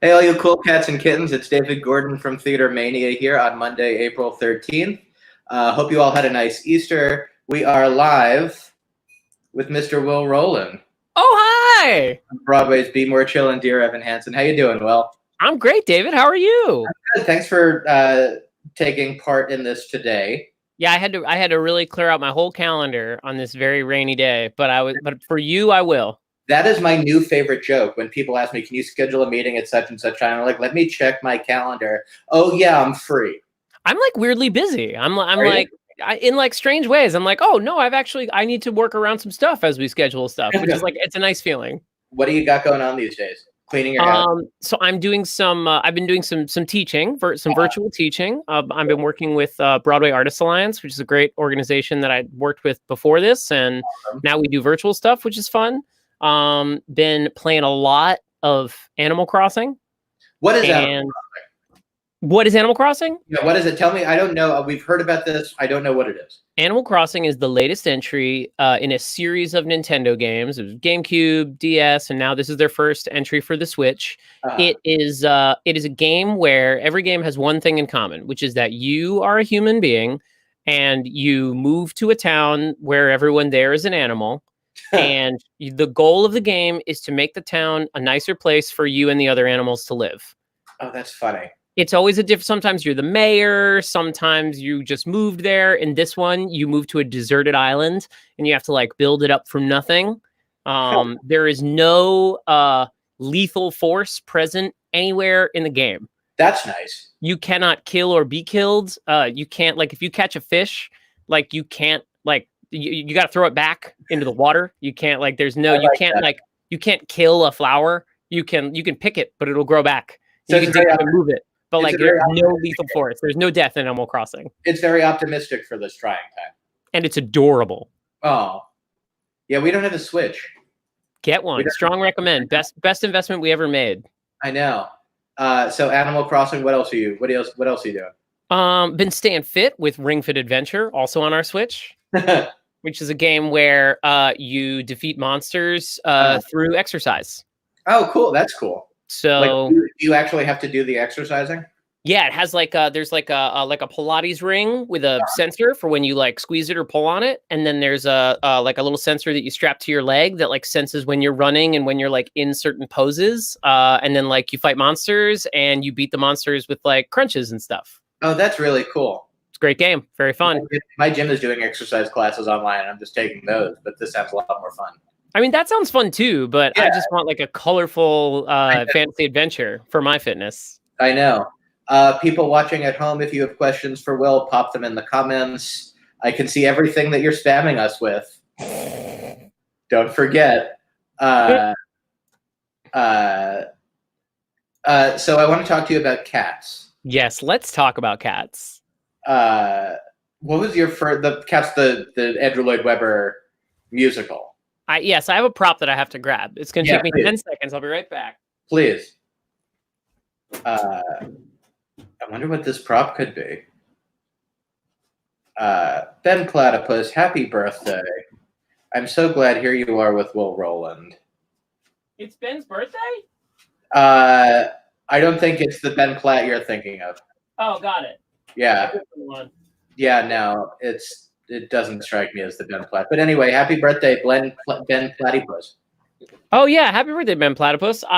Hey, all you cool cats and kittens, it's David Gordon from TheaterMania here on Monday, April 13th. Hope you all had a nice Easter. We are live with Mr. Will Roland. Oh, hi! Broadway's Be More Chill and Dear Evan Hansen. How you doing, Will? I'm great, David. How are you? I'm good. Thanks for taking part in this today. Yeah, I had to really clear out my whole calendar on this very rainy day, but for you, I will. That is my new favorite joke. When people ask me, "Can you schedule a meeting at such and such time?" I'm like, "Let me check my calendar." Oh yeah, I'm free. I'm like weirdly busy. In like strange ways. I'm like, oh no, I need to work around some stuff as we schedule stuff, which is like it's a nice feeling. What do you got going on these days? Cleaning your house? So I'm doing some. I've been doing some teaching, virtual teaching. I've been working with Broadway Artists Alliance, which is a great organization that I worked with before this, and now we do virtual stuff, which is fun. Been playing a lot of Animal Crossing. What is Animal Crossing? What is Animal Crossing? Yeah, what is it? Tell me. I don't know. We've heard about this. I don't know what it is. Animal Crossing is the latest entry in a series of Nintendo games. It was GameCube, DS, and now this is their first entry for the Switch. It is a game where every game has one thing in common, which is that you are a human being and you move to a town where everyone there is an animal. And the goal of the game is to make the town a nicer place for you and the other animals to live. Oh, that's funny. It's always a different. Sometimes you're the mayor. Sometimes you just moved there. In this one, you move to a deserted island and you have to like build it up from nothing. There is no lethal force present anywhere in the game. That's nice. You cannot kill or be killed. You can't, like, if you catch a fish, like, you can't, like, you got to throw it back into the water. You can't, like, you can't kill a flower. You can pick it, but it'll grow back. So you can move it. But like, there's no lethal force. There's no death in Animal Crossing. It's very optimistic for this trying time. And it's adorable. Oh. Yeah, we don't have a Switch. Get one. Strong recommend. Best investment we ever made. I know. So Animal Crossing, what else are you doing? Been staying fit with Ring Fit Adventure, also on our Switch. Which is a game where you defeat monsters through exercise. Oh, cool. That's cool. So like, do you actually have to do the exercising? Yeah, it has like there's like a Pilates ring with a sensor for when you like squeeze it or pull on it, and then there's a little sensor that you strap to your leg that like senses when you're running and when you're like in certain poses. And then like you fight monsters and you beat the monsters with like crunches and stuff. Oh, that's really cool. It's a great game. Very fun. My gym is doing exercise classes online, and I'm just taking those, but this sounds a lot more fun. I mean, that sounds fun too, but yeah. I just want like a colorful fantasy adventure for my fitness. I know. People watching at home, if you have questions for Will, pop them in the comments. I can see everything that you're spamming us with. Don't forget. So I want to talk to you about cats. Yes, let's talk about cats. What was your first? The Cats, the Andrew Lloyd Webber musical. Yes, I have a prop that I have to grab. It's going to take me 10 seconds. I'll be right back. Please. I wonder what this prop could be. Ben Platypus, happy birthday. I'm so glad here you are with Will Roland. It's Ben's birthday? I don't think it's the Ben Platt you're thinking of. Oh, got it. Yeah. Yeah, no, it doesn't strike me as the Ben Platt. But anyway, happy birthday, Ben Platypus. Oh yeah, happy birthday, Ben Platypus. When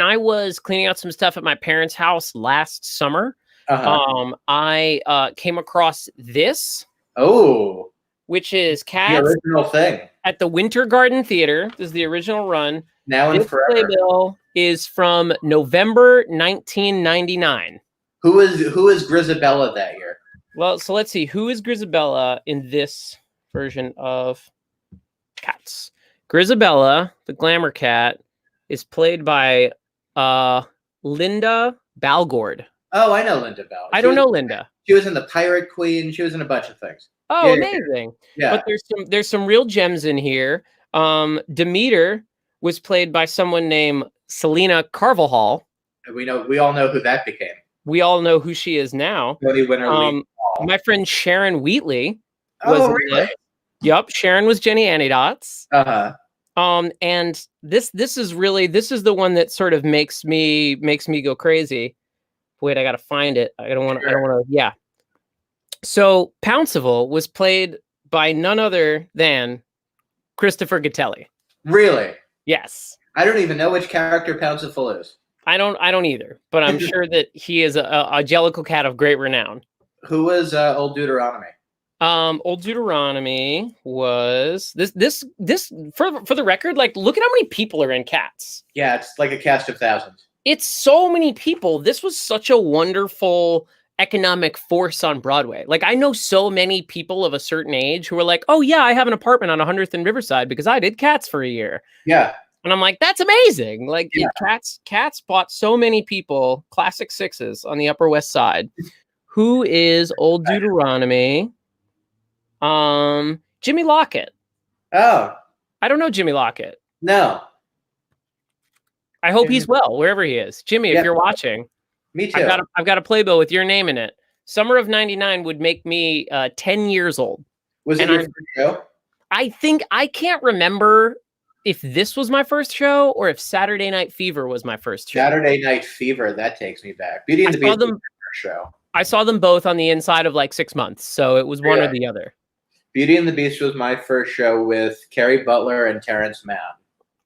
I was cleaning out some stuff at my parents' house last summer, I came across this. Oh. Which is Cats. The original thing. At the Winter Garden Theater. This is the original run. Now and forever. This playbill is from November 1999. Who is Grisabella that year? Well, so let's see. Who is Grisabella in this version of Cats? Grisabella, the glamour cat, is played by Linda Balgord. Oh, I know Linda Balgord. I don't know Linda. She was in The Pirate Queen. She was in a bunch of things. Oh, yeah, amazing. Yeah. But there's some real gems in here. Demeter was played by someone named Selena Carvajal. We all know who that became. We all know who she is now. My friend Sharon Wheatley was really? Yep, Sharon was Jenny Anydots. And this is the one that sort of makes me go crazy. Wait, I gotta find it. I don't want to. Yeah. So Pouncival was played by none other than Christopher Gattelli. Really? Yes. I don't even know which character Pouncival is. I don't either, but I'm sure that he is a jellicle cat of great renown. Who was Old Deuteronomy? Old Deuteronomy was this for the record, like, look at how many people are in Cats. Yeah, it's like a cast of thousands. It's so many people. This was such a wonderful economic force on Broadway. Like, I know so many people of a certain age who are like, oh yeah, I have an apartment on 100th and Riverside because I did Cats for a year. Yeah. And I'm like, that's amazing. Like, yeah. Cats bought so many people, classic sixes on the Upper West Side. Who is Old Deuteronomy? Jimmy Lockett. Oh. I don't know Jimmy Lockett. No. I hope he's well, wherever he is. Jimmy, if you're watching. Me too. I've got a playbill with your name in it. Summer of '99 would make me 10 years old. Was it your first show? I can't remember if this was my first show or if Saturday Night Fever was my first show. Saturday Night Fever, that takes me back. Beauty and the Beast was my first show. I saw them both on the inside of like 6 months, so it was one or the other. Beauty and the Beast was my first show with Carrie Butler and Terrence Mann.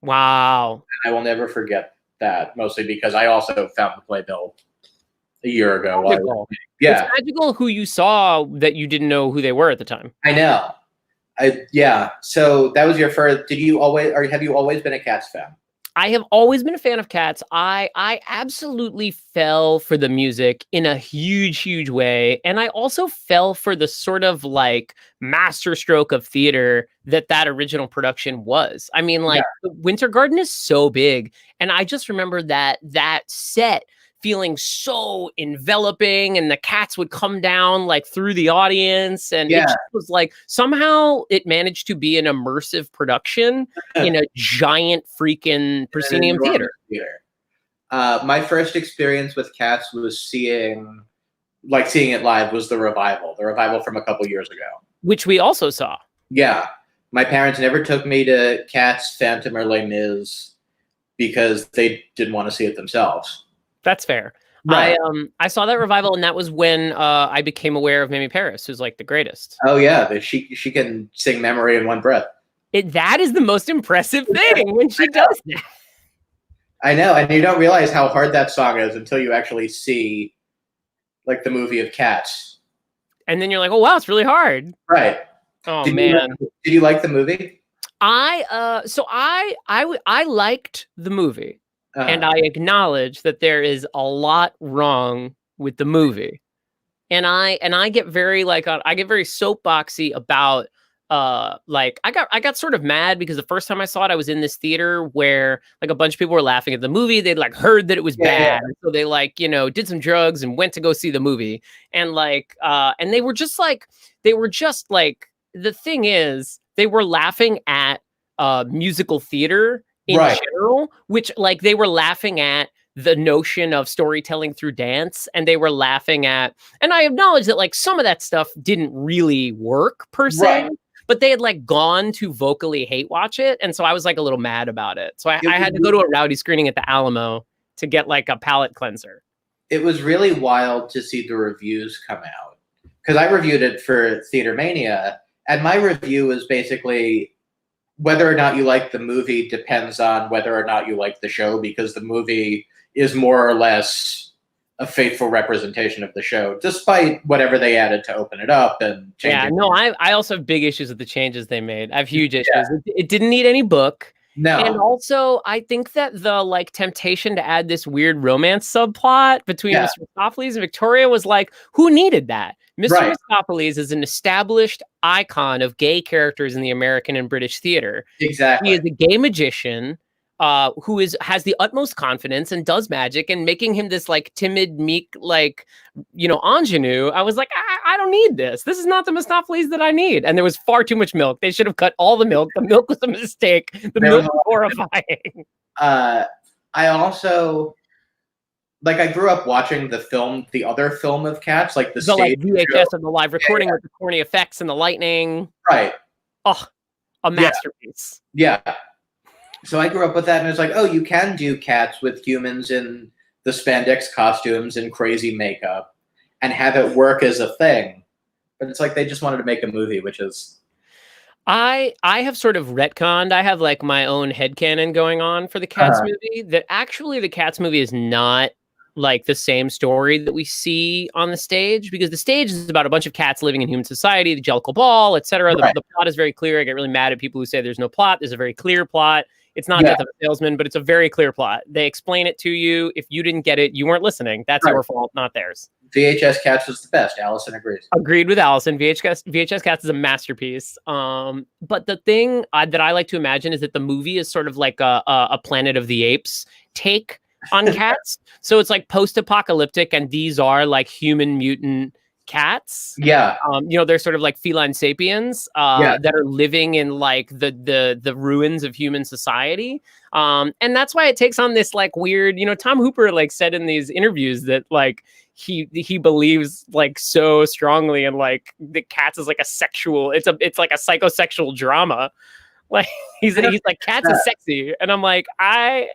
Wow. And I will never forget that, mostly because I also found the playbill a year ago. It's magical who you saw that you didn't know who they were at the time. I know. So that was your first. Have you always been a Cats fan? I have always been a fan of Cats. I absolutely fell for the music in a huge way. And I also fell for the sort of like masterstroke of theater that original production was. I mean, like, the Winter Garden is so big. And I just remember that set feeling so enveloping, and the cats would come down like through the audience, and it just was like somehow it managed to be an immersive production in a giant freaking proscenium theater. My first experience with Cats was seeing it live was the revival from a couple years ago, which we also saw. Yeah, my parents never took me to Cats, Phantom, or Les Mis because they didn't want to see it themselves. That's fair. Right. I saw that revival, and that was when I became aware of Mamie Paris, who's like the greatest. Oh yeah, she can sing Memory in one breath. That is the most impressive thing when she does that. I know, and you don't realize how hard that song is until you actually see like the movie of Cats. And then you're like, oh wow, it's really hard. Right. Oh man. Did you like the movie? I liked the movie. And I acknowledge that there is a lot wrong with the movie, and I get very very soapboxy about I got sort of mad because the first time I saw it, I was in this theater where like a bunch of people were laughing at the movie. They'd like heard that it was bad, so they did some drugs and went to go see the movie, and and they were just like the thing is they were laughing at musical theater in general, which like they were laughing at the notion of storytelling through dance, and they were laughing at, and I acknowledge that like some of that stuff didn't really work per se, but they had like gone to vocally hate watch it, and so I was like a little mad about it. So I had to go to a rowdy screening at the Alamo to get like a palate cleanser. It was really wild to see the reviews come out, because I reviewed it for TheaterMania, and my review was basically whether or not you like the movie depends on whether or not you like the show, because the movie is more or less a faithful representation of the show, despite whatever they added to open it up and change it. No, I also have big issues with the changes they made. I have huge issues. It didn't need any book. No. And also, I think that the like temptation to add this weird romance subplot between Mr. Mistopheles and Victoria was like, who needed that? Mr. Mistopheles is an established icon of gay characters in the American and British theater. Exactly. He is a gay magician who has the utmost confidence and does magic, and making him this like timid, meek, like, ingenue. I was like, I don't need this. This is not the Mistopheles that I need. And there was far too much milk. They should have cut all the milk. The milk was a mistake. The milk was horrifying. I also, I grew up watching the other film of Cats, like the stage VHS and the live recording with the corny effects and the lightning. Right. Oh, a masterpiece. Yeah. So I grew up with that, and it's like, oh, you can do cats with humans in the spandex costumes and crazy makeup and have it work as a thing. But it's like they just wanted to make a movie, which is... I have sort of retconned. I have like my own headcanon going on for the Cats movie, that actually the Cats movie is not like the same story that we see on the stage, because the stage is about a bunch of cats living in human society, the Jellicle Ball, etc. Right. The plot is very clear. I get really mad at people who say there's no plot. There's a very clear plot. It's not Death of a Salesman, but it's a very clear plot. They explain it to you. If you didn't get it, you weren't listening. That's your fault, not theirs. VHS Cats was the best. Allison agrees. Agreed with Allison. VHS Cats is a masterpiece. But the thing that I like to imagine is that the movie is sort of like a Planet of the Apes take on cats. So it's like post-apocalyptic, and these are like human mutant cats. Yeah. They're sort of like feline sapiens that are living in like the ruins of human society. And that's why it takes on this like weird, Tom Hooper like said in these interviews that like he believes like so strongly in like the cats is like a sexual, it's like a psychosexual drama. Like he's like, cats is sexy. And I'm like, I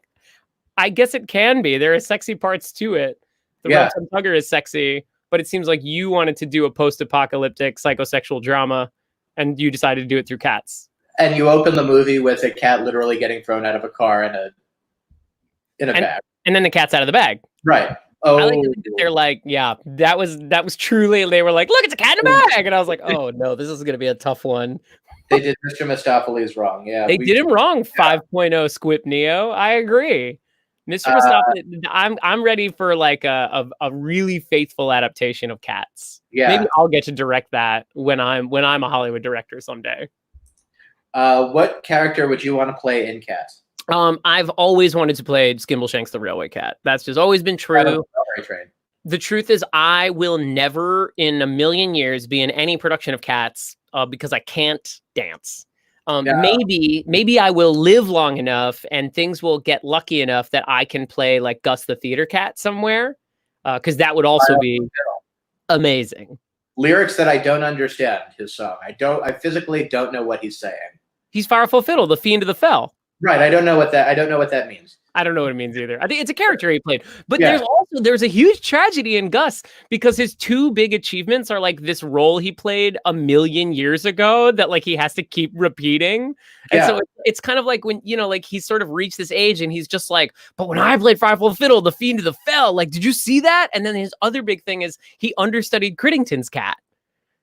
guess it can be. There are sexy parts to it. The Roland Tugger is sexy, but it seems like you wanted to do a post-apocalyptic psychosexual drama, and you decided to do it through cats. And you open the movie with a cat literally getting thrown out of a car in a bag. And then the cat's out of the bag. Right. Oh, I like to think that they're like, yeah, that was truly, they were like, look, it's a cat in a bag. And I was like, oh no, this is going to be a tough one. They did Mr. Mistopheles wrong. Yeah. They did him wrong. 5.0 Squip Neo. I agree. Mr. Mistopheles, I'm ready for like a really faithful adaptation of Cats. Yeah. Maybe I'll get to direct that when I'm a Hollywood director someday. What character would you want to play in Cats? I've always wanted to play Skimbleshanks the Railway Cat. That's just always been true. The truth is, I will never in a million years be in any production of Cats because I can't dance. Maybe I will live long enough and things will get lucky enough that I can play like Gus the Theater Cat somewhere, because that would also be amazing. Lyrics that I don't understand his song. I physically don't know what he's saying. He's Fireful Fiddle, the Fiend of the Fell. Right. I don't know what that means. I don't know what it means either. I think it's a character he played. But there's a huge tragedy in Gus, because his two big achievements are like this role he played 1,000,000 years ago that like he has to keep repeating. And so it's kind of like when, like he's sort of reached this age and he's just like, but when I played Fireful Fiddle, the Fiend of the Fell, like, did you see that? And then his other big thing is he understudied Crittington's cat.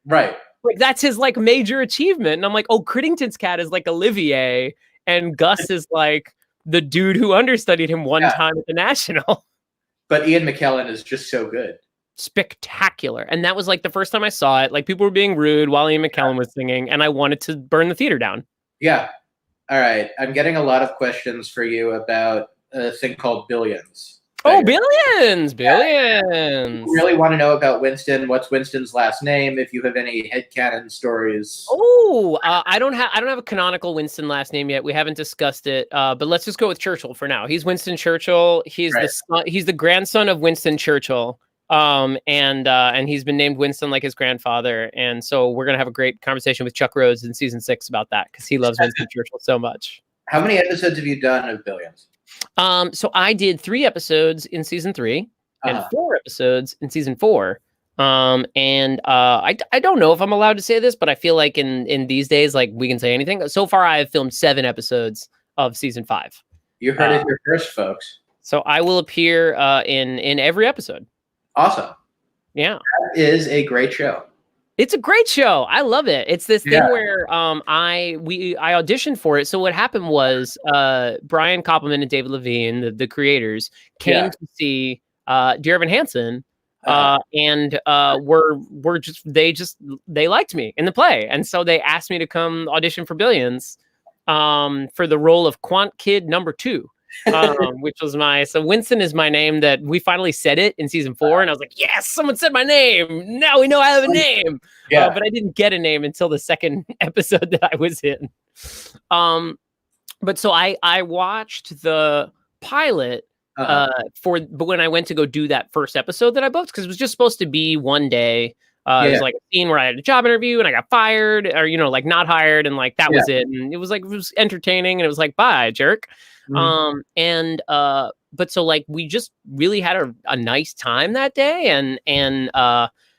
Right. Like that's his like major achievement. And I'm like, oh, Crittington's cat is like Olivier, and Gus is like the dude who understudied him one time at the National. But Ian McKellen is just so good. Spectacular. And that was like the first time I saw it. Like people were being rude while Ian McKellen was singing, and I wanted to burn the theater down. Yeah. All right. I'm getting a lot of questions for you about a thing called Billions. Oh, Billions! Billions! You really want to know about Winston? What's Winston's last name? If you have any headcanon stories. Oh, I don't have a canonical Winston last name yet. We haven't discussed it, but let's just go with Churchill for now. He's Winston Churchill. He's he's the grandson of Winston Churchill. And he's been named Winston like his grandfather. And so we're gonna have a great conversation with Chuck Rhodes in season 6 about that, because he loves Winston Churchill so much. How many episodes have you done of Billions? So I did 3 episodes in season 3 and 4 episodes in season 4. I don't know if I'm allowed to say this, but I feel like in these days, like we can say anything. So far, I have filmed 7 episodes of season 5. You heard it here first, folks. So I will appear in every episode. Awesome. Yeah. That is a great show. It's a great show. I love it. It's this thing where I auditioned for it. So what happened was Brian Koppelman and David Levine, the creators, came to see Dear Evan Hansen, and they liked me in the play, and so they asked me to come audition for Billions for the role of Quant Kid number 2. Which was so Winston is my name that we finally said it in season 4, and I was like, yes, someone said my name. Now we know I have a name. But I didn't get a name until the second episode that I was in. But so I watched the pilot but when I went to go do that first episode that I booked, because it was just supposed to be one day, It was like a scene where I had a job interview and I got fired, or like not hired, and like that was it. And it was entertaining, and it was like, bye, jerk. But so like we just really had a nice time that day, and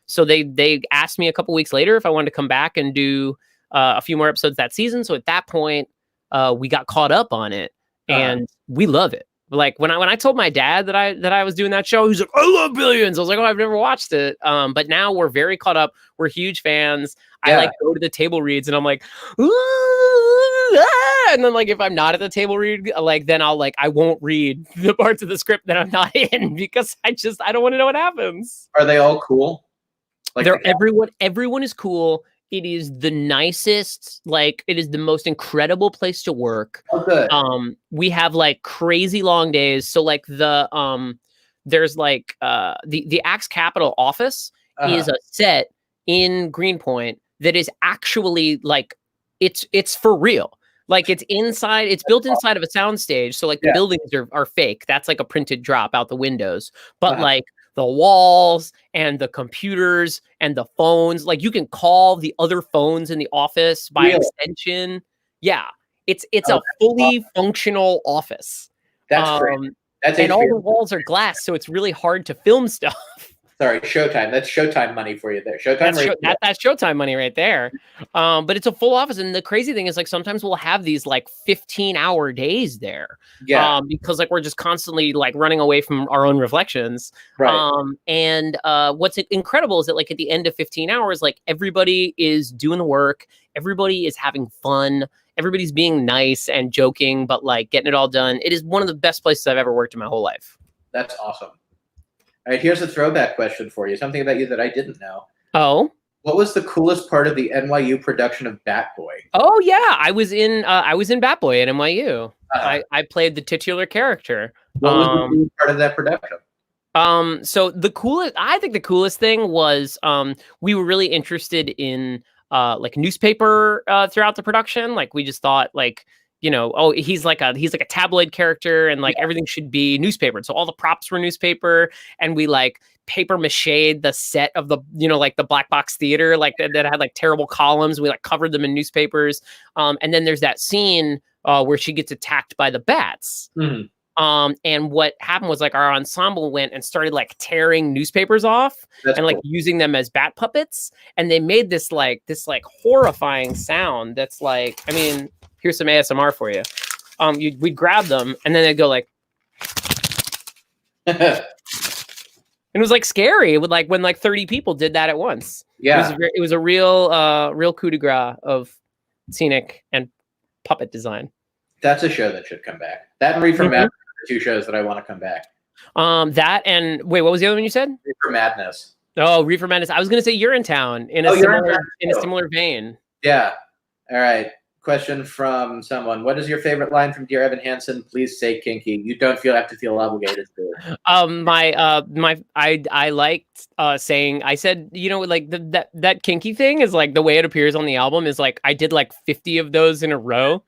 so they asked me a couple weeks later if I wanted to come back and do a few more episodes that season. So at that point, we got caught up on it, and we love it. Like when I told my dad that I was doing that show, he's like, "I love Billions." I was like, "Oh, I've never watched it." But now we're very caught up. We're huge fans. I like go to the table reads and I'm like, "Ooh, ah!" And then like if I'm not at the table read, like then I won't read the parts of the script that I'm not in because I don't want to know what happens. Are they all cool? Like everyone is cool. It is the nicest, like it is the most incredible place to work. Oh, good. We have like crazy long days. So like there's like the Axe Capital office is a set in Greenpoint that is actually like it's for real. Like it's built inside of a soundstage. So like the buildings are fake. That's like a printed drop out the windows. But like the walls and the computers and the phones, like you can call the other phones in the office by extension. Yeah. It's a fully functional office. That's great. And all the walls are glass, so it's really hard to film stuff. Sorry, Showtime. That's Showtime money for you there. Showtime. That's Showtime money right there. But it's a full office, and the crazy thing is, like, sometimes we'll have these like 15-hour days there. Yeah. Because like we're just constantly like running away from our own reflections. Right. And what's incredible is that like at the end of 15 hours, like everybody is doing the work, everybody is having fun, everybody's being nice and joking, but like getting it all done. It is one of the best places I've ever worked in my whole life. That's awesome. All right, here's a throwback question for you. Something about you that I didn't know. Oh? What was the coolest part of the NYU production of Bat Boy? Oh yeah, I was in Bat Boy at NYU. I played the titular character. What was the coolest part of that production? So I think the coolest thing was we were really interested in like newspaper throughout the production. Like we just thought like, he's like a tabloid character, and like everything should be newspaper. So all the props were newspaper, and we like paper mache'd the set of the, like the black box theater, like that had like terrible columns. We like covered them in newspapers. And then there's that scene where she gets attacked by the bats. Mm-hmm. And what happened was like our ensemble went and started like tearing newspapers off like using them as bat puppets. And they made this horrifying sound. That's like, I mean, here's some ASMR for you. We'd grab them and then they'd go like, and it was like scary. It would like when like 30 people did that at once. Yeah. It was a real coup de grace of scenic and puppet design. That's a show that should come back. That and Reefer Madness are two shows that I want to come back. That and wait, what was the other one you said? Reefer Madness. Oh, Reefer Madness. I was going to say Urinetown in a similar vein. Yeah. All right. Question from someone. What is your favorite line from Dear Evan Hansen? Please say kinky. You don't have to feel obligated to it. I liked saying, I said, like that kinky thing is like the way it appears on the album is like I did like 50 of those in a row.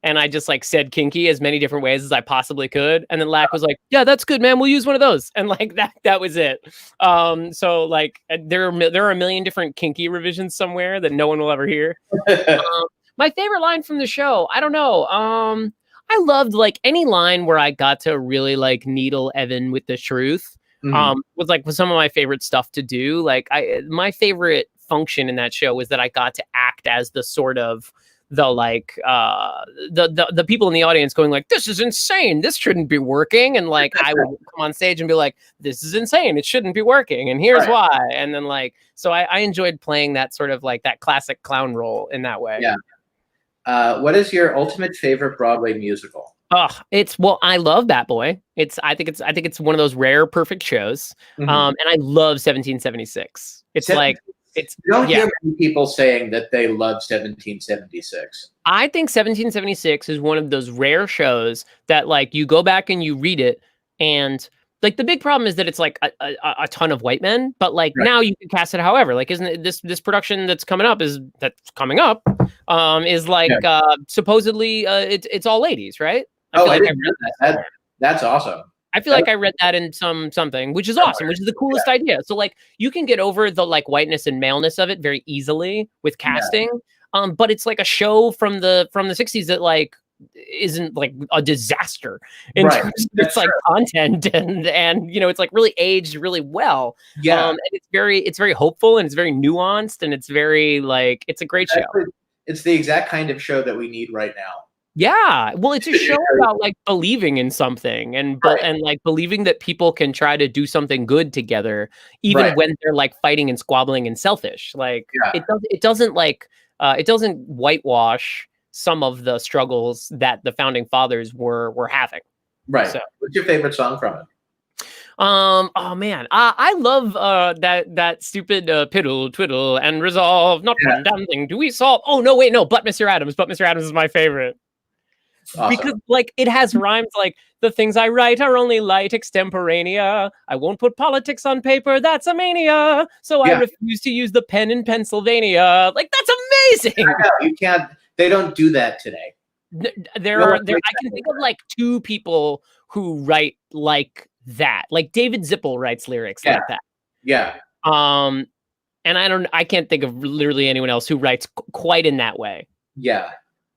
And I just like said kinky as many different ways as I possibly could. And then Lack was like, yeah, that's good, man. We'll use one of those. And like that was it. So like there are a million different kinky revisions somewhere that no one will ever hear. My favorite line from the show, I don't know. I loved like any line where I got to really like needle Evan with the truth. Was some of my favorite stuff to do. Like my favorite function in that show was that I got to act as the sort of the people in the audience going like, this is insane, this shouldn't be working, and like I would come on stage and be like, this is insane, it shouldn't be working, and here's why. And then like, so I enjoyed playing that sort of like that classic clown role in that way. What is your ultimate favorite Broadway musical? I love Bat Boy. I think it's one of those rare perfect shows. And I love 1776. You don't hear many people saying that they love 1776. I think 1776 is one of those rare shows that like you go back and you read it, and like the big problem is that it's like a ton of white men, but like now you can cast it however. Like, isn't it this production that's coming up is like supposedly it's all ladies, right? I didn't know that. That's awesome. I feel like I read that in something, which is awesome, which is the coolest idea. So like you can get over the like whiteness and maleness of it very easily with casting. But it's like a show from the 60s that like isn't like a disaster in terms of its like content and you know it's like really aged really well. And it's very hopeful and it's very nuanced and it's very like it's a great show. It's the exact kind of show that we need right now. Yeah, well, it's a show about like believing in something and like believing that people can try to do something good together, even when they're like fighting and squabbling and selfish. Like it doesn't whitewash some of the struggles that the founding fathers were having. Right. So, what's your favorite song from it? Oh man, I love that stupid piddle twiddle and resolve not one damn thing do we solve. Oh no, wait, no, but Mr. Adams is my favorite. Awesome. Because like it has rhymes like the things I write are only light extemporanea. I won't put politics on paper. That's a mania. So I refuse to use the pen in Pennsylvania. Like that's amazing. I know, you can't. They don't do that today. I can think of like two people who write like that. Like David Zippel writes lyrics like that. Yeah. And I can't think of literally anyone else who writes quite in that way. Yeah.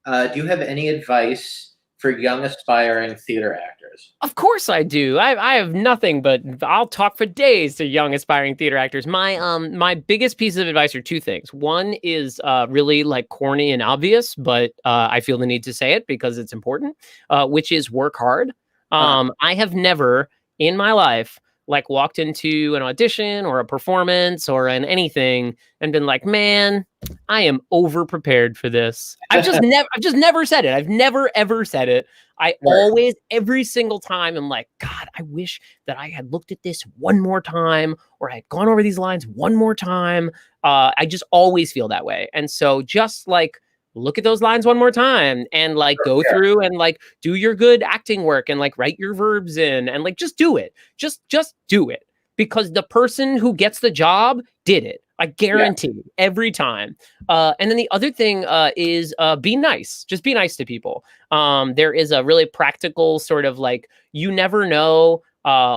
Do you have any advice for young aspiring theater actors? Of course I do. I have nothing but I'll talk for days to young aspiring theater actors. My biggest piece of advice are two things. One is really like corny and obvious, but I feel the need to say it because it's important, which is work hard. I have never in my life like walked into an audition or a performance or an anything and been like, man, I am over prepared for this. I've just never said it. I've never ever said it. I always, every single time, I'm like, God, I wish that I had looked at this one more time or I had gone over these lines one more time. I just always feel that way. And so just like, look at those lines one more time and like go through and like do your good acting work and like write your verbs in and like just do it. Just do it because the person who gets the job did it. I guarantee every time. And then the other thing is be nice. Just be nice to people. There is a really practical sort of like you never know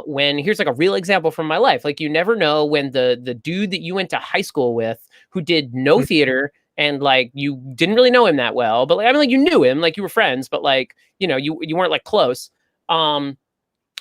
when here's like a real example from my life. Like you never know when the dude that you went to high school with who did no theater and like you didn't really know him that well, but like I mean like you knew him, like you were friends, but like you know you weren't like close.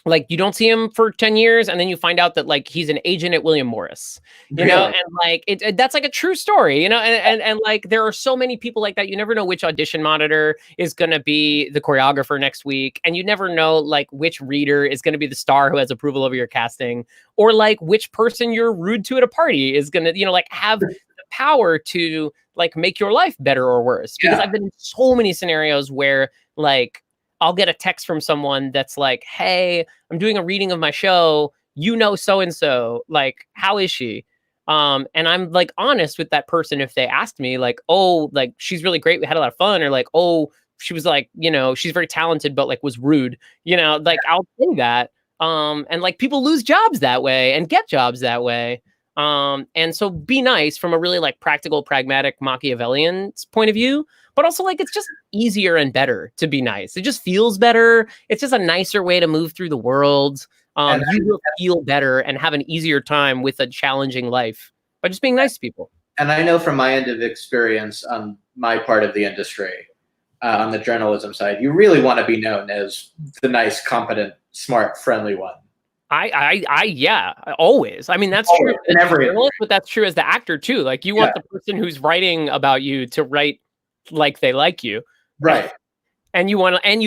Like you don't see him for 10 years and then you find out that like he's an agent at William Morris, you know, and like that's like a true story, you know, and like there are so many people like that. You never know which audition monitor is going to be the choreographer next week. And you never know like which reader is going to be the star who has approval over your casting or like which person you're rude to at a party is going to, you know, like have the power to like make your life better or worse. Because I've been in so many scenarios where like, I'll get a text from someone that's like, hey, I'm doing a reading of my show. You know, so-and-so, like, how is she? And I'm like honest with that person. If they asked me like, oh, like she's really great. We had a lot of fun. Or like, oh, she was like, you know, she's very talented, but like was rude, you know, like I'll say that. And like people lose jobs that way and get jobs that way. And so be nice from a really like practical, pragmatic Machiavellian point of view. But also, like, it's just easier and better to be nice. It just feels better. It's just a nicer way to move through the world. You will feel better and have an easier time with a challenging life by just being nice to people. And I know from my end of experience on my part of the industry, on the journalism side, you really want to be known as the nice, competent, smart, friendly one. Yeah, always. I mean, that's true as a journalist, but that's true as the actor too. Like, you want the person who's writing about you to write like they like you, right? And you don't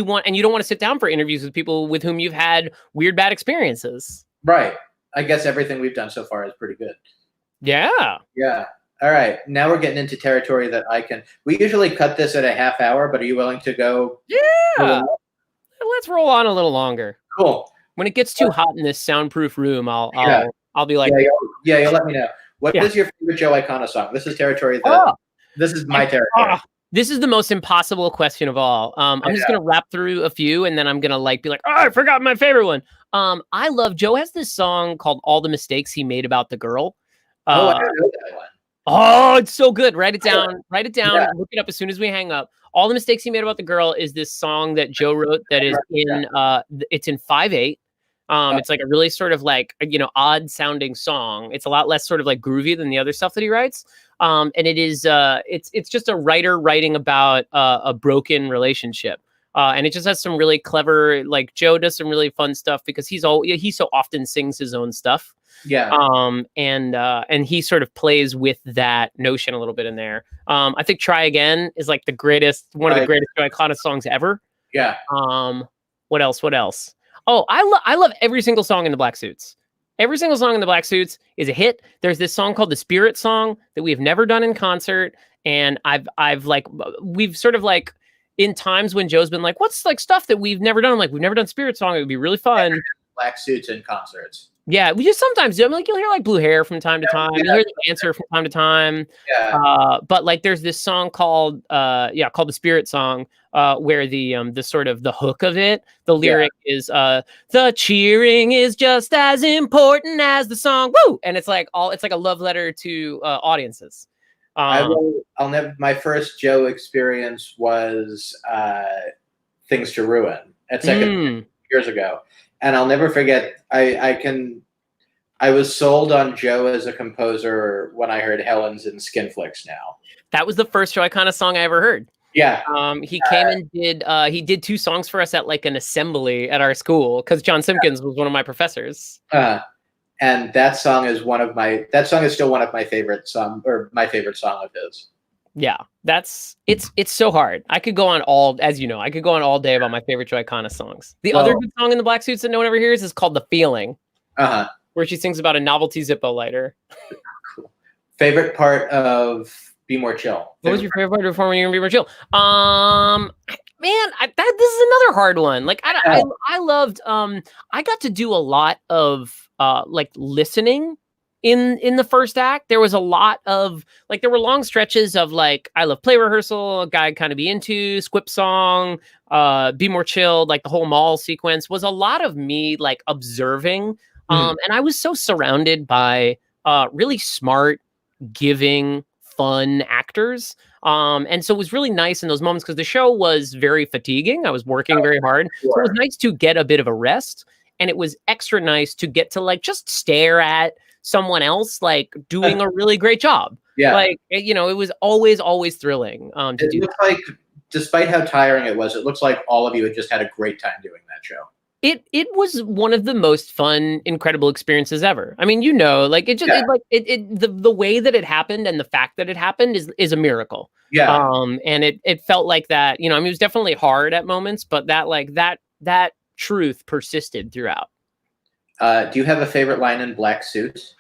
want to sit down for interviews with people with whom you've had weird, bad experiences, right? I guess everything we've done so far is pretty good. Yeah. All right, now we're getting into territory that we usually cut this at a half hour, but are you willing to go? Yeah, let's roll on a little longer. Cool. When it gets too hot in this soundproof room, I'll be like, you'll let me know. What is your favorite Joe Iconis song? This is territory this is my territory. This is the most impossible question of all. I'm just going to wrap through a few and then I'm going to like be like, oh, I forgot my favorite one. I love Joe has this song called All the Mistakes He Made About the Girl. I don't know that one. Oh, it's so good. Write it down. Look it up as soon as we hang up. All the Mistakes He Made About the Girl is this song that Joe wrote that is it's in 5/8. It's like a really sort of like, odd sounding song. It's a lot less sort of like groovy than the other stuff that he writes. And it is, it's just a writer writing about a broken relationship. And it just has some really clever, like Joe does some really fun stuff because he so often sings his own stuff. Yeah. And he sort of plays with that notion a little bit in there. I think Try Again is like one of the greatest Joe Iconis songs ever. Yeah. What else? Oh, I love every single song in the Black Suits. Every single song in the Black Suits is a hit. There's this song called the Spirit Song that we've never done in concert. And we've sort of like, in times when Joe's been like, what's like stuff that we've never done? I'm like, we've never done Spirit Song. It would be really fun. Black Suits in concerts. Yeah, we just sometimes do. I mean, like, you'll hear like Blue Hair from time to time. You'll hear the Answer from time to time. Yeah. But like, there's this song called the Spirit Song, where the sort of the hook of it, the lyric is the cheering is just as important as the song. Woo! And it's like a love letter to audiences. I'll never. My first Joe experience was "Things to Ruin" at Second years ago, and I'll never forget. I was sold on Joe as a composer when I heard "Helen's in Skinflix Now." That was the first Joe Iconis song I ever heard. Yeah. He came and did 2 songs for us at like an assembly at our school because John Simpkins was one of my professors. And that song is still one of my favorite song of his. Yeah, it's so hard. I could go on all day about my favorite Joe Iconis songs. The other good song in the Black Suits that no one ever hears is called "The Feeling," where she sings about a novelty Zippo lighter. Cool. Favorite part of Be More Chill. What was your favorite part of performing in Be More Chill? Man, this is another hard one. Like I loved. I got to do a lot of like listening in the first act. There was a lot of like, there were long stretches of like, I Love Play Rehearsal, Guy Kind of Be Into, Squip Song, Be More Chilled, like the whole mall sequence was a lot of me like observing. And I was so surrounded by really smart, giving, fun actors. And so it was really nice in those moments because the show was very fatiguing. I was working very hard. Sure. So it was nice to get a bit of a rest. And it was extra nice to get to like just stare at someone else like doing a really great job. Yeah. Like, it was always thrilling to do that. Like, despite how tiring it was, it looks like all of you had just had a great time doing that show. It was one of the most fun, incredible experiences ever. I mean, like the way that it happened and the fact that it happened is a miracle. Yeah. And it felt like that, I mean, it was definitely hard at moments, but that truth persisted throughout. Do you have a favorite line in Black Suits?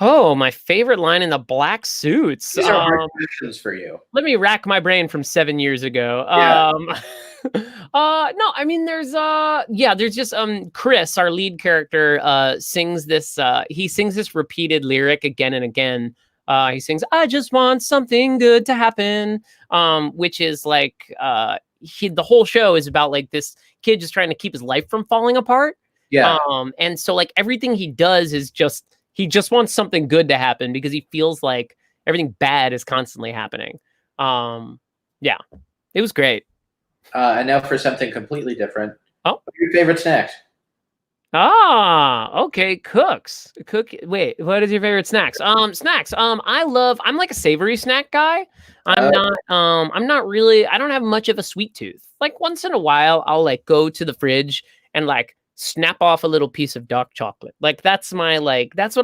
Oh, my favorite line in the Black Suits. These are hard questions for you. Let me rack my brain from 7 years ago. Yeah. No, I mean, there's just Chris, our lead character, sings this. He sings this repeated lyric again and again. He sings, "I just want something good to happen," which is like the whole show is about like this kid just trying to keep his life from falling apart. Yeah. And so like everything he does is he just wants something good to happen because he feels like everything bad is constantly happening. Yeah, it was great. And now for something completely different. Oh, what are your favorite snacks? Okay, cooks. Wait, what is your favorite snacks? Snacks. I'm like a savory snack guy. I'm not really, I don't have much of a sweet tooth. Like once in a while, I'll like go to the fridge and like snap off a little piece of dark chocolate. Like that's what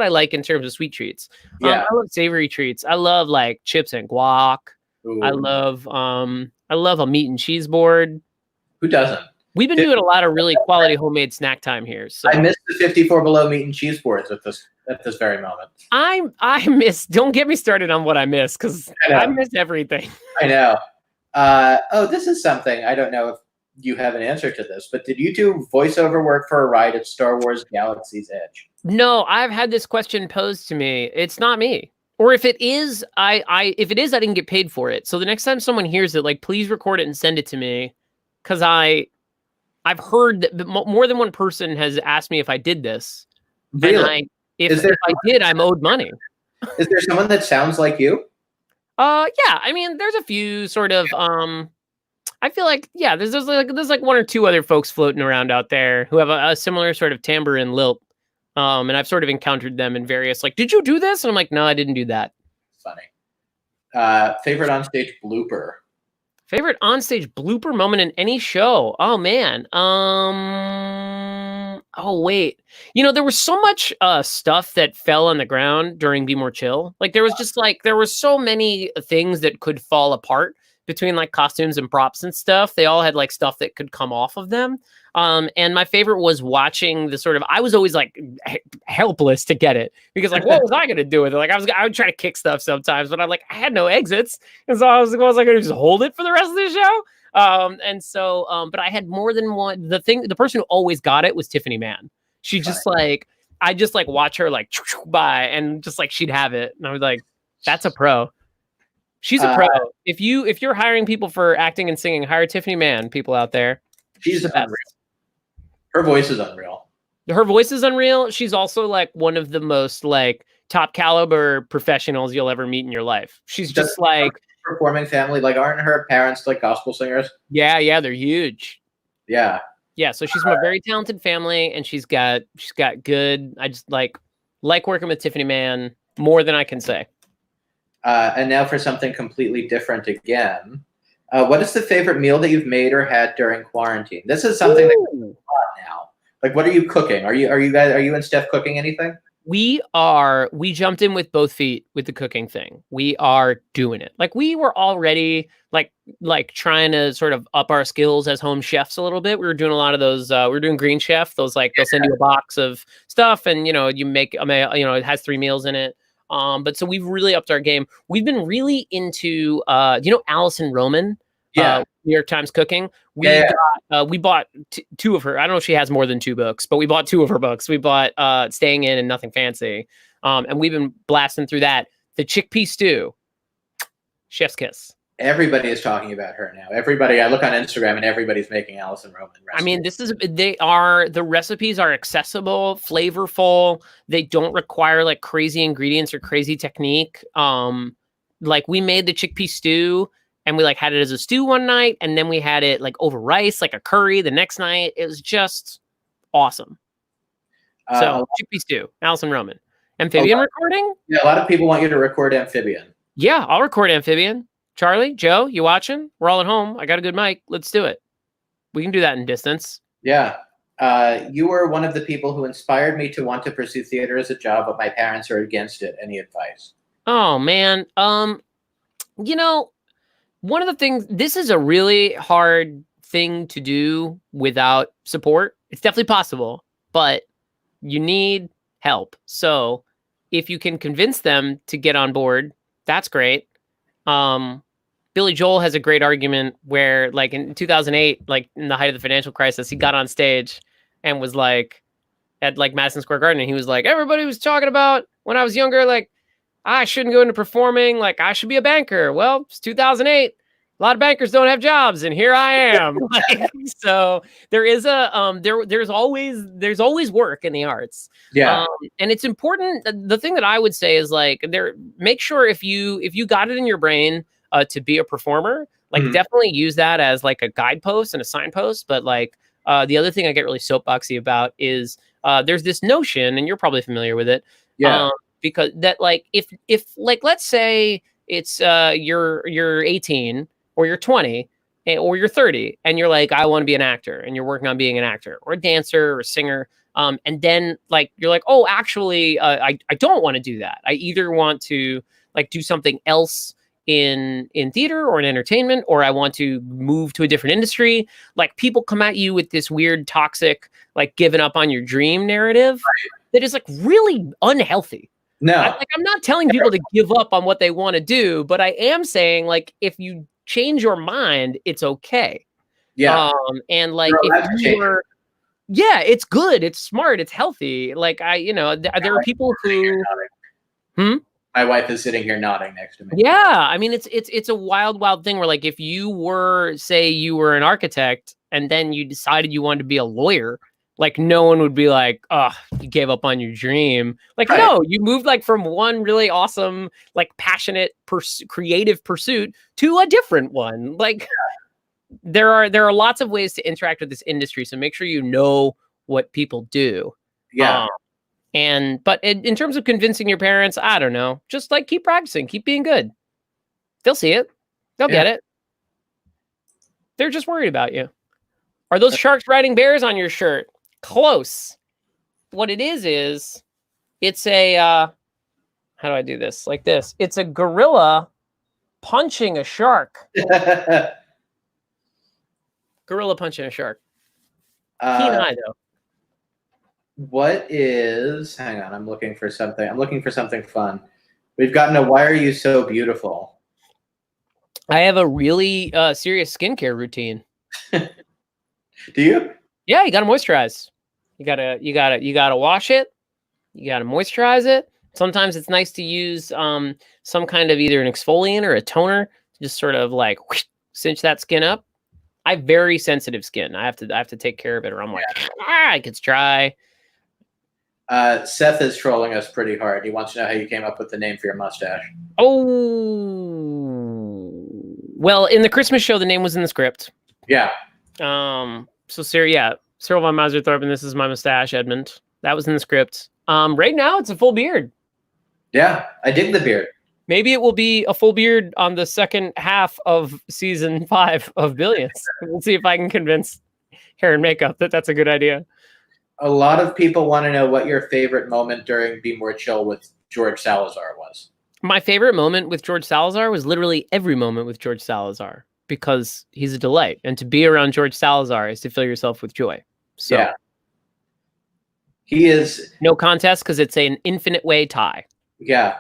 I like in terms of sweet treats. Yeah. I love savory treats. I love like chips and guac. Ooh. I love a meat and cheese board. Who doesn't? We've been doing a lot of really quality homemade snack time here. So I missed the 54 Below meat and cheese boards at this very moment. I miss. Don't get me started on what I miss because I miss everything. I know. This is something I don't know if you have an answer to this, but did you do voiceover work for a ride at Star Wars Galaxy's Edge? No, I've had this question posed to me. It's not me. Or if it is, I didn't get paid for it. So the next time someone hears it, like, please record it and send it to me, because I've heard that more than one person has asked me if I did this. Really? And if I did, I'm owed money. Is there someone that sounds like you? Yeah. I mean, there's a few sort of I feel like, yeah, there's like one or two other folks floating around out there who have a similar sort of timbre and lilt. And I've sort of encountered them in various, like, did you do this? And I'm like, no, I didn't do that. Funny. Favorite onstage blooper? Favorite onstage blooper moment in any show? Oh, man. Oh, wait. There was so much stuff that fell on the ground during Be More Chill. Like, there was just like, there were so many things that could fall apart between like costumes and props and stuff. They all had like stuff that could come off of them. And my favorite was watching the sort of, I was always like helpless to get it because like, what was I going to do with it? Like I would try to kick stuff sometimes, but I had no exits. And so I was like, going to just hold it for the rest of the show? But I had more than one. The person who always got it was Tiffany Mann. She just like, I just like watch her like by and just like, she'd have it. And I was like, that's a pro. She's a pro. If you're hiring people for acting and singing, hire Tiffany Mann, people out there. She's unreal. Her voice is unreal. Her voice is unreal. She's also like one of the most like top caliber professionals you'll ever meet in your life. She's just like performing family. Like, aren't her parents like gospel singers? Yeah, they're huge. Yeah. So she's from a very talented family, and she's got good. I just like working with Tiffany Mann more than I can say. And now for something completely different again. What is the favorite meal that you've made or had during quarantine? This is something that comes a lot now. Like, what are you cooking? Are you and Steph cooking anything? We jumped in with both feet with the cooking thing. We are doing it. Like, we were already like trying to sort of up our skills as home chefs a little bit. We were doing a lot of those. We were doing Green Chef. Those like they'll send you a box of stuff, and you make it has 3 meals in it. But so we've really upped our game. We've been really into, Allison Roman, New York Times Cooking. We bought 2 of her. I don't know if she has more than 2 books, but we bought 2 of her books. We bought Staying In and Nothing Fancy. And we've been blasting through that. The chickpea stew, chef's kiss. Everybody is talking about her now. Everybody, I look on Instagram and everybody's making Allison Roman recipes. I mean, the recipes are accessible, flavorful. They don't require like crazy ingredients or crazy technique. Like we made the chickpea stew and we like had it as a stew one night, and then we had it like over rice, like a curry the next night. It was just awesome. So chickpea stew, Allison Roman. Amphibian recording? Yeah, a lot of people want you to record Amphibian. Yeah, I'll record Amphibian. Charlie, Joe, you watching? We're all at home. I got a good mic. Let's do it. We can do that in distance. Yeah. You were one of the people who inspired me to want to pursue theater as a job, but my parents are against it. Any advice? Oh, man. One of the things, this is a really hard thing to do without support. It's definitely possible, but you need help. So if you can convince them to get on board, that's great. Billy Joel has a great argument where, like, in 2008, like in the height of the financial crisis, he got on stage and was like, at like Madison Square Garden, and he was like, everybody was talking about when I was younger, like, I shouldn't go into performing, like, I should be a banker. Well, it's 2008. A lot of bankers don't have jobs, and here I am. So there is there's always work in the arts. Yeah. And it's important. The thing that I would say is like, make sure if you got it in your brain to be a performer, like definitely use that as like a guidepost and a signpost. But like the other thing I get really soapboxy about is there's this notion, and you're probably familiar with it. Yeah. Because that like if like let's say it's you're 18 or you're 20 or you're 30 and you're like, I want to be an actor, and you're working on being an actor or a dancer or a singer. And then like, you're like, oh, actually, I don't want to do that. I either want to like do something else in theater or in entertainment, or I want to move to a different industry. Like, people come at you with this weird, toxic, like giving up on your dream narrative that is like really unhealthy. No, I'm not telling people to give up on what they want to do, but I am saying like, if you change your mind, it's okay. Yeah. And like, if you were, yeah, it's good. It's smart. It's healthy. Like there are people who, my wife is sitting here nodding next to me. Yeah. I mean, it's a wild thing where like, if you were, say you were an architect and then you decided you wanted to be a lawyer, like no one would be like, oh, you gave up on your dream. Like, right. No, you moved like from one really awesome, like passionate, creative pursuit to a different one. Like, there are lots of ways to interact with this industry, so make sure you know what people do. Yeah. But in terms of convincing your parents, I don't know. Just like keep practicing, keep being good. They'll see it. They'll get it. They're just worried about you. Are those sharks riding bears on your shirt? Close. What it is it's a how do I do this? Like this. It's a gorilla punching a shark. Gorilla punching a shark. Keen eye, though. What is... Hang on, I'm looking for something. I'm looking for something fun. We've gotten a Why Are You So Beautiful? I have a really serious skincare routine. Do you? Yeah, you gotta moisturize. You gotta wash it. You gotta moisturize it. Sometimes it's nice to use some kind of either an exfoliant or a toner to just sort of like whoosh, cinch that skin up. I have very sensitive skin. I have to take care of it, or I'm like, it gets dry. Seth is trolling us pretty hard. He wants to know how you came up with the name for your mustache. Oh, well, in the Christmas show, the name was in the script. Yeah. So Cyril von Mazerthorpe, and this is my mustache, Edmund. That was in the script. Right now, it's a full beard. Yeah, I dig the beard. Maybe it will be a full beard on the second half of season 5 of Billions. We'll see if I can convince hair and makeup that that's a good idea. A lot of people want to know what your favorite moment during Be More Chill with George Salazar was. My favorite moment with George Salazar was literally every moment with George Salazar, because he's a delight. And to be around George Salazar is to fill yourself with joy. So yeah. He is... No contest, because it's an infinite way tie. Yeah.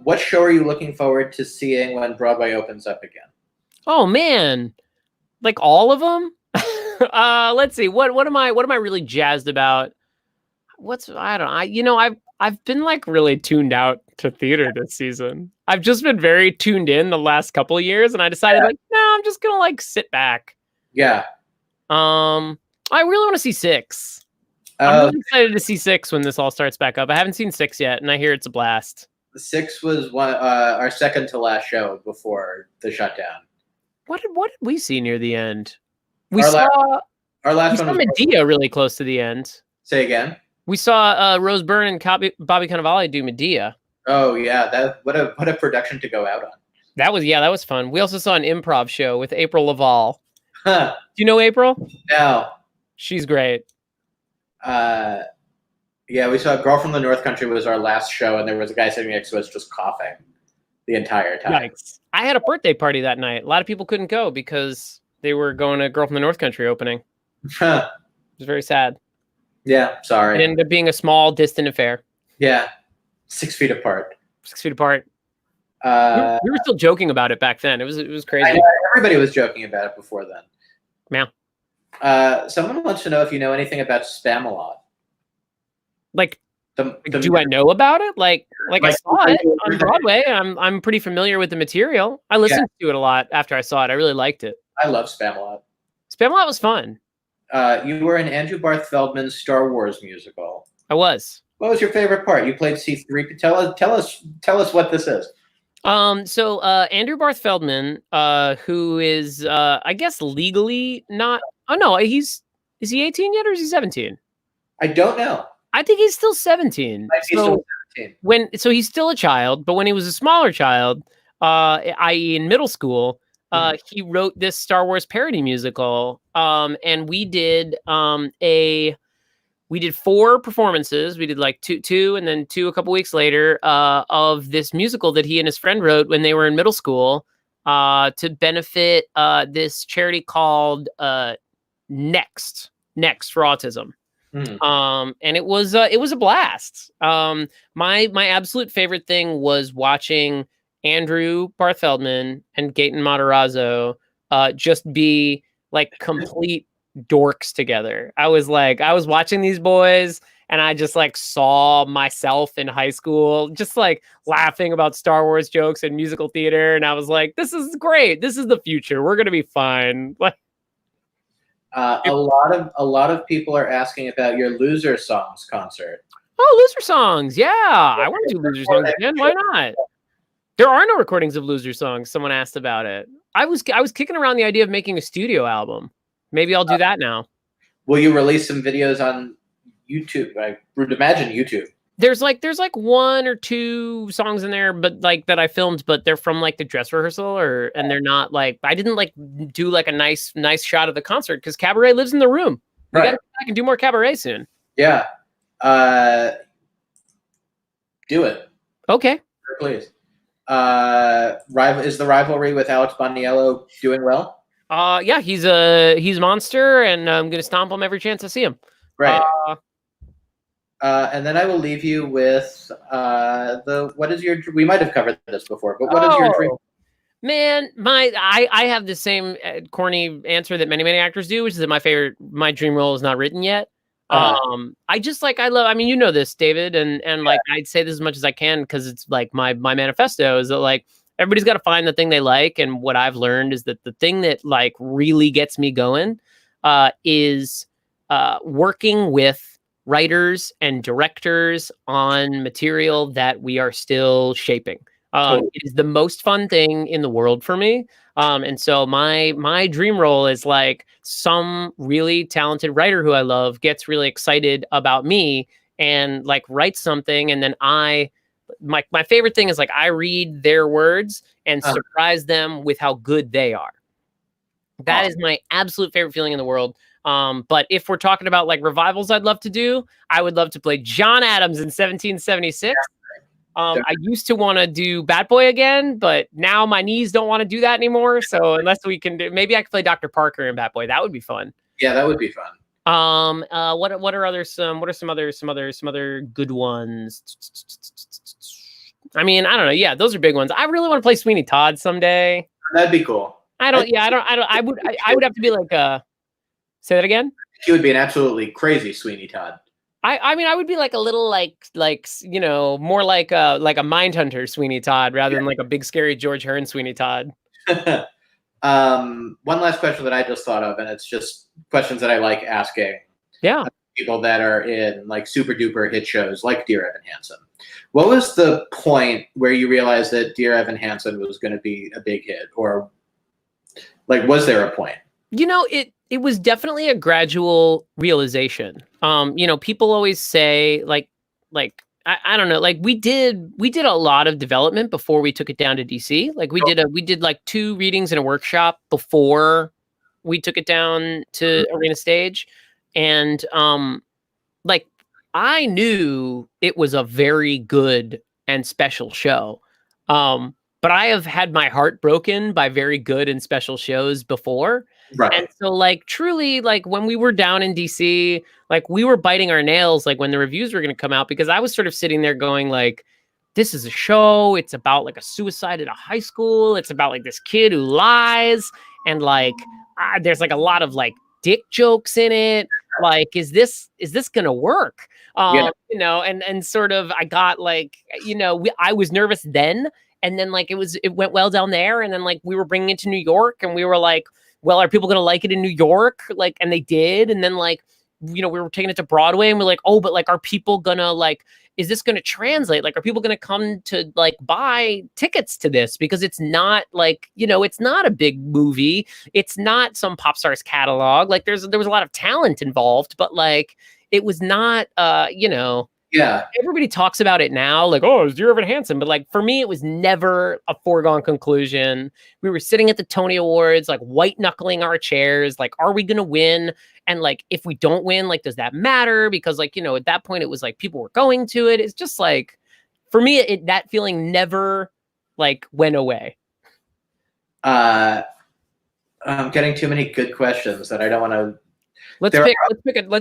What show are you looking forward to seeing when Broadway opens up again? Oh man, like all of them. Let's see. What am I really jazzed about? I've been like really tuned out to theater this season. I've just been very tuned in the last couple of years, and I decided like, no, I'm just gonna like sit back. Yeah. I really want to see 6. I'm really excited to see 6 when this all starts back up. I haven't seen 6 yet, and I hear it's a blast. 6 was our second to last show before the shutdown. What did we see near the end? We saw Medea really close to the end. Say again? We saw Rose Byrne and Bobby Cannavale do Medea. Oh yeah, what a production to go out on. That was fun. We also saw an improv show with April Laval. Huh. Do you know April? No. She's great. Yeah, we saw Girl from the North Country was our last show, and there was a guy sitting next to us just coughing the entire time. Yikes. I had a birthday party that night. A lot of people couldn't go because they were going to Girl from the North Country opening. Huh. It was very sad. Yeah, sorry. It ended up being a small, distant affair. Yeah, 6 feet apart. 6 feet apart. We were still joking about it back then. It was crazy. Everybody was joking about it before then. Yeah. Someone wants to know if you know anything about Spamalot. Like, do I know about it? Like I saw it on Broadway. I'm pretty familiar with the material. I listened to it a lot after I saw it. I really liked it. I love Spamalot. Spamalot was fun. You were in Andrew Barth Feldman's Star Wars musical. I was. What was your favorite part? You played C-3. Tell us what this is. So Andrew Barth Feldman, who is I guess legally not. Oh no, is he 18 yet, or is he 17? I don't know. I think he's still 17. Still 17. So he's still a child, but when he was a smaller child, i.e. in middle school, he wrote this Star Wars parody musical. And we did 4 performances. We did like two and then 2 a couple weeks later of this musical that he and his friend wrote when they were in middle school to benefit this charity called Next for Autism. And it was a blast. My absolute favorite thing was watching Andrew Barth Feldman and Gaten Matarazzo just be like complete dorks together. I was watching these boys, and I just like saw myself in high school just like laughing about Star Wars jokes and musical theater, and I was like, this is great. This is the future. We're gonna be fine. Like, a lot of people are asking about your Loser Songs concert. Oh, Loser Songs. Yeah. I want to do Loser Songs again. Why not? There are no recordings of Loser songs. Someone asked about it. I was kicking around the idea of making a studio album. Maybe I'll do that now. Will you release some videos on YouTube? I would imagine YouTube. There's like 1 or 2 songs in there, but like that I filmed, but they're from like the dress rehearsal, and they're not like, I didn't like do like a nice shot of the concert because Cabaret lives in the room. We gotta come back and do more Cabaret soon. Yeah. Do it. Okay. Please. Is the rivalry with Alex Boniello doing well? Yeah, he's a monster, and I'm gonna stomp him every chance I see him. Great. And then I will leave you with we might have covered this before, but what is your dream? Man, I have the same corny answer that many actors do, which is that my dream role is not written yet. I just like, I mean, you know this, David, and like, I'd say this as much as I can because it's like my manifesto is that like everybody's got to find the thing they like, and what I've learned is that the thing that like really gets me going is working with writers and directors on material that we are still shaping. It is the most fun thing in the world for me. And so my dream role is like some really talented writer who I love gets really excited about me and like writes something. And then my favorite thing is like, I read their words and surprise them with how good they are. That is my absolute favorite feeling in the world. But if we're talking about like revivals I'd love to do, I would love to play John Adams in 1776. I used to want to do Bat Boy again, but now my knees don't want to do that anymore. So unless we can do, maybe I could play Dr. Parker in Bat Boy. That would be fun. Yeah, that would be fun. What are some other good ones? I mean, I don't know. Yeah, those are big ones. I really want to play Sweeney Todd someday. That'd be cool. I would have to be like say that again? He would be an absolutely crazy Sweeney Todd. I mean, I would be like a little like you know, more like a Mindhunter Sweeney Todd rather than like a big scary George Hearn Sweeney Todd. One last question that I just thought of, and it's just questions that I like asking. Yeah. People that are in like super duper hit shows like Dear Evan Hansen. What was the point where you realized that Dear Evan Hansen was going to be a big hit, or like, was there a point? You know, it was definitely a gradual realization. You know, people always say like I don't know, like we did a lot of development before we took it down to DC. Like we did like 2 readings and a workshop before we took it down to Arena Stage. And like I knew it was a very good and special show. But I have had my heart broken by very good and special shows before. Right. And so like truly like when we were down in DC, like we were biting our nails like when the reviews were going to come out, because I was sort of sitting there going like, this is a show. It's about like a suicide at a high school. It's about like this kid who lies, and like there's like a lot of like dick jokes in it. Like, is this going to work? You know, and sort of I got like, you know, I was nervous then. And then like it went well down there. And then like we were bringing it to New York, and we were like, well, are people going to like it in New York? Like, and they did. And then like, you know, we were taking it to Broadway, and we're like, oh, but like, are people going to like, is this going to translate? Like, are people going to come to like buy tickets to this? Because it's not like, you know, it's not a big movie. It's not some pop star's catalog. Like there was a lot of talent involved, but like, it was not, you know, yeah. Everybody talks about it now, like, oh, it's Dear Evan Hansen. But like for me, it was never a foregone conclusion. We were sitting at the Tony Awards, like white knuckling our chairs, like, are we gonna win? And like, if we don't win, like, does that matter? Because like, you know, at that point, it was like people were going to it. It's just like, for me, that feeling never like went away. I'm getting too many good questions that I don't want to. Let's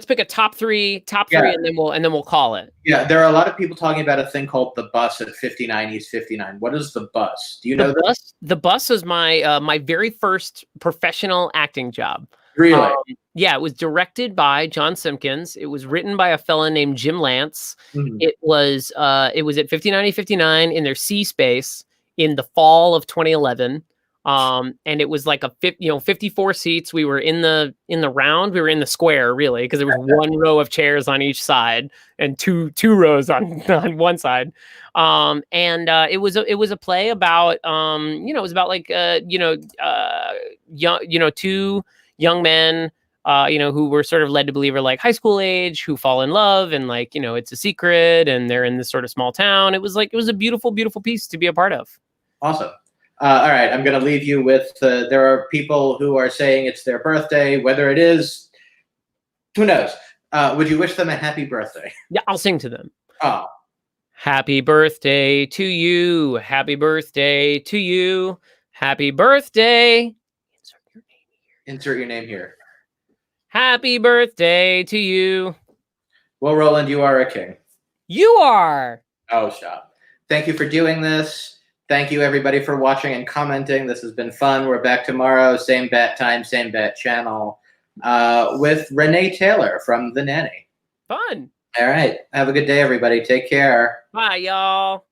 pick a top three, and then we'll call it. Yeah, there are a lot of people talking about a thing called The Bus at 59 East 59. What is The Bus? Do you know that? The Bus was my very first professional acting job. Really? Yeah, it was directed by John Simpkins. It was written by a fella named Jim Lance. Mm-hmm. It was at 59 East 59 in their C space in the fall of 2011. And it was like 54 seats. We were in the round. We were in the square, really, because there was one row of chairs on each side and two rows on one side. It was a play about it was about like two young men who were sort of led to believe are like high school age, who fall in love, and like it's a secret, and they're in this sort of small town. It was a beautiful piece to be a part of. Awesome. All right, I'm going to leave you with, there are people who are saying it's their birthday. Whether it is, who knows? Would you wish them a happy birthday? Yeah, I'll sing to them. Oh. Happy birthday to you. Happy birthday to you. Happy birthday. Insert your name here. Happy birthday to you. Well, Roland, you are a king. You are. Oh, stop. Thank you for doing this. Thank you, everybody, for watching and commenting. This has been fun. We're back tomorrow. Same bat time, same bat channel, with Renee Taylor from The Nanny. Fun. All right. Have a good day, everybody. Take care. Bye, y'all.